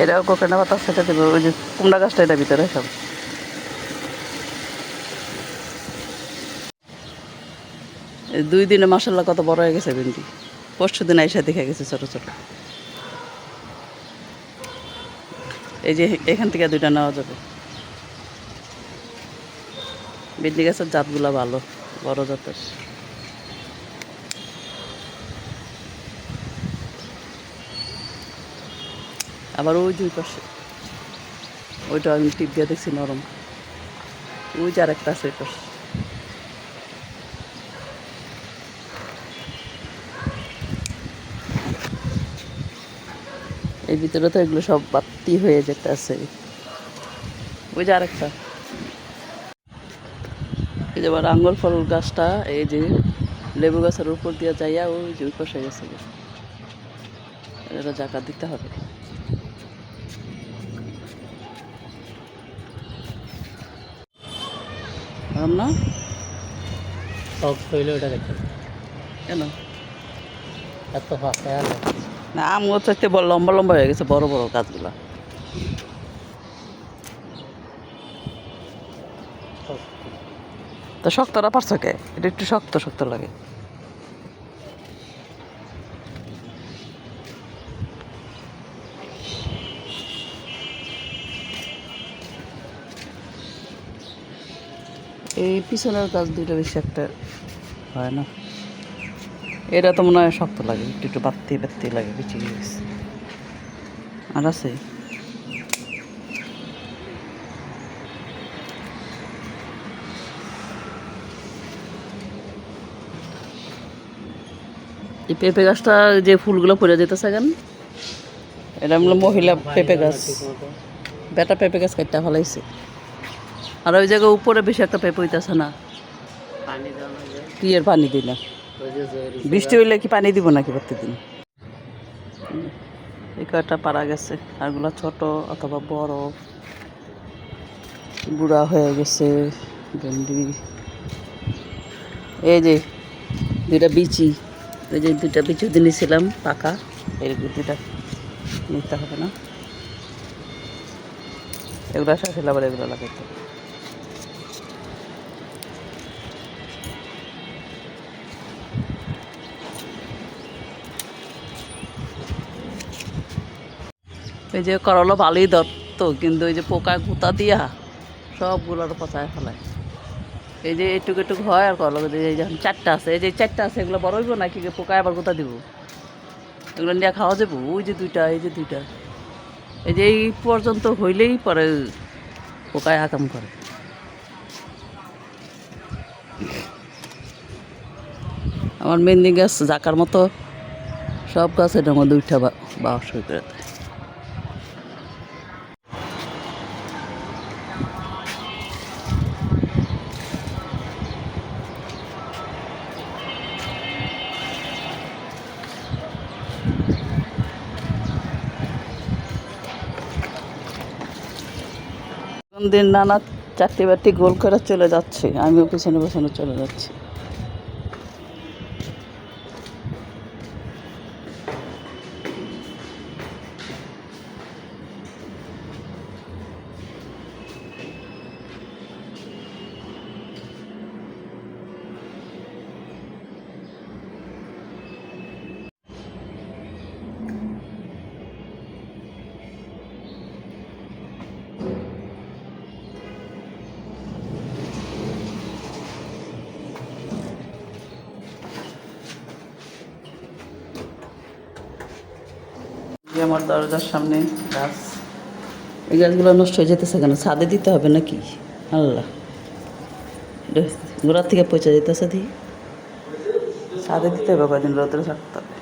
এটাও কোকানা বাতাস খেতে দেবে, ওই যে কুমড়া গাছটা এটা ভিতরে সব। এই 2 দিনে মাসাল্লাহ কত বড় হয়ে গেছে ভেন্ডি। পরশু দিন আইসা দেখে গেছে ছোট ছোট। এই যে এখান থেকে 2টা নেওয়া যাবে। ভেন্ডি গাছের জাতগুলো ভালো, বড় জাতের। আবার ওই 2 পাশে ওইটা আমি টিপ দিয়ে দেখছি নরম। ওই যে আরেকটা আছে ওই পাশে। এই ভিতরে তো এগুলো সব বাতি হয়ে যেতে আছে। ওই যে আরেকটা, এই যে আবার আঙ্গুর ফল গাছটা, এই যে লেবু গাছের উপর দিয়ে যাইয়া ওই যে ওই পাশে গেছে। এটা জায়গা দিতে হবে। না সব হইলে ওটা দেখতে কেন এত ফাঁকা না, আম গাছ চাইতে লম্বা লম্বা হয়ে গেছে, বড় বড় গাছগুলা। তো শক্তরা পারছো কে? এটা একটু শক্ত শক্ত লাগে। এই পিছনের গাছ 2টা বেশি একটা হয় না। এটা তো মনে হয় শক্ত লাগে, একটু একটু বাত্তি বাত্তি লাগে, বেশি গেছে। আর আছে এই পেঁপে গাছটা, যে ফুলগুলো পড়ে যেতেছে কেন, এটা হলো মহিলা পেঁপে গাছ। বেটা পেঁপে গাছ কাটটা ফেলাইছে। আর ওই জায়গায় উপরে বেশি একটা পেঁপে হইতেছে না। কি এর পানি দিই না, বৃষ্টি হইলে কি পানি দিব নাকি প্রত্যেকদিন? এই কয়টা পারা গেছে, আরগুলা ছোট অথবা বড়, বুড়া হয়ে গেছে ভেন্ডি। এই যে 2টা বিচি, এই যে 2টা বিচি দিয়েছিলাম পাকা, এই 2টা নিতে হবে না। এগুলো শেষ হলে আবার এগুলো লাগাইতে হবে। এই যে করলা ভালোই ধরত, কিন্তু এই যে পোকা গুঁতা দিয়া সবগুলোর পচায় ফেলায়। এই যে এটুকু এটুকু হয়, আর করলা এই যখন 4টা আছে, এই যে 4টা আছে, এগুলো বড় হইব নাকি পোকায় আবার গুঁতা দিব? এগুলো নিয়ে খাওয়া যাবো? ওই যে 2টা, এই যে 2টা, এই যে এই পর্যন্ত হইলেই পরে পোকায় আকাম করে। আমার মেহেন্দি গাছ জাকার মতো সব গাছ এটার মধ্যে 2টা বাস হয়ে করে দেয়। দিন নানা 4টি বাটি গোল করে চলে যাচ্ছে, আমিও পিছনে পিছনে চলে যাচ্ছি। আমার দরজার সামনে গাছ, এই গাছগুলো নষ্ট হয়ে যেতেছে কেন? ছাদে দিতে হবে নাকি? আল্লাহ, গোড়ার থেকে পচে যেতেছে, দিয়ে ছাদে দিতে হবে, কয়দিন রোদে থাকতে হবে।